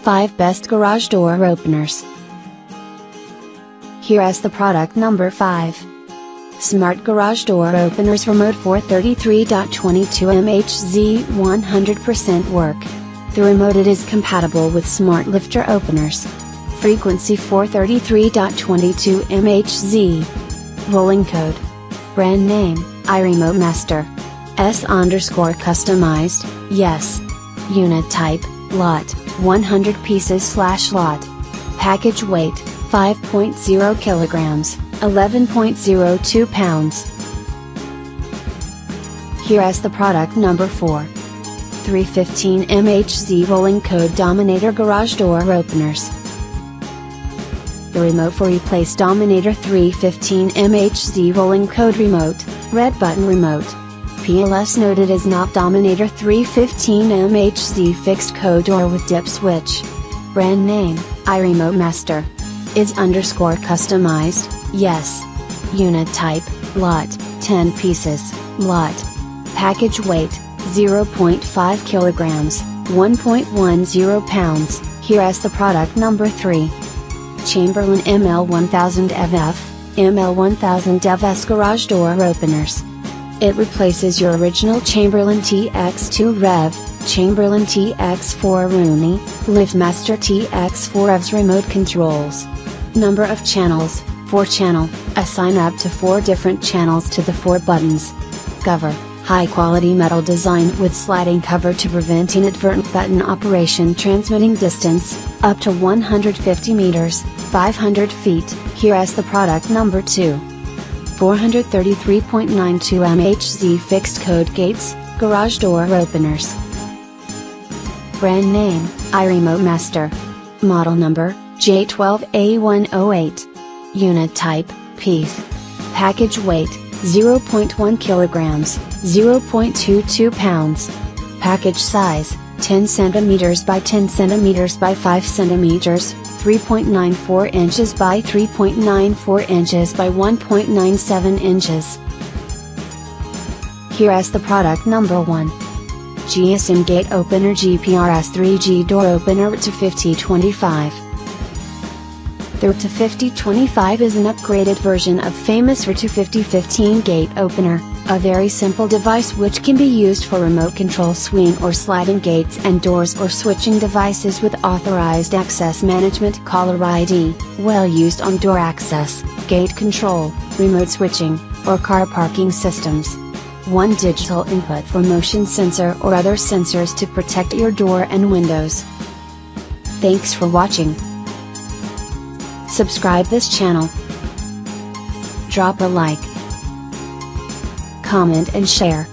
5 Best Garage Door Openers. Here is the product number 5. Smart Garage Door Openers Remote 433.22 MHz 100% work. The remote is compatible with smart lifter openers. Frequency 433.22 MHz. Rolling code. Brand name, iRemote Master. S_customized, yes. Unit type, lot, 100 pieces/lot. Package weight, 5.0 kilograms, 11.02 pounds. Here is the product number 4. 315 MHz Rolling Code Dominator Garage Door Openers. The remote for replace Dominator 315 MHz Rolling Code Remote, red button remote. PLS noted is not Dominator 315 MHz fixed code door with dip switch. Brand name, iRemote Master. Is _customized, yes. Unit type, lot, 10 pieces, lot. Package weight, 0.5 kilograms, 1.10 pounds. Here is the product number 3. Chamberlain ML1000EV-F, ML1000EV-S Garage Door Openers. It replaces your original Chamberlain THX2 REV, Chamberlain THX4 REMOTE, LiftMaster THX4 EV's remote controls. Number of channels, 4 channel, assign up to 4 different channels to the 4 buttons. Cover, high quality metal design with sliding cover to prevent inadvertent button operation. Transmitting distance, up to 150 meters, 500 feet. Here is the product number 2. 433.92 MHz fixed code gates, garage door openers. Brand name, iRemote Master. Model number, J12A108. Unit type, piece. Package weight, 0.1 kilograms, 0.22 pounds. Package size, 10 centimeters by 10 centimeters by 5 centimeters, 3.94 inches by 3.94 inches by 1.97 inches. Here is the product number 1. GSM Gate Opener GPRS 3G Door Opener to 5025. The RT5025 is an upgraded version of famous RT5015 Gate Opener, a very simple device which can be used for remote control swing or sliding gates and doors or switching devices with authorized access management caller ID, well used on door access, gate control, remote switching, or car parking systems. 1 digital input for motion sensor or other sensors to protect your door and windows. Thanks for watching. Subscribe this channel. Drop a like, comment and share.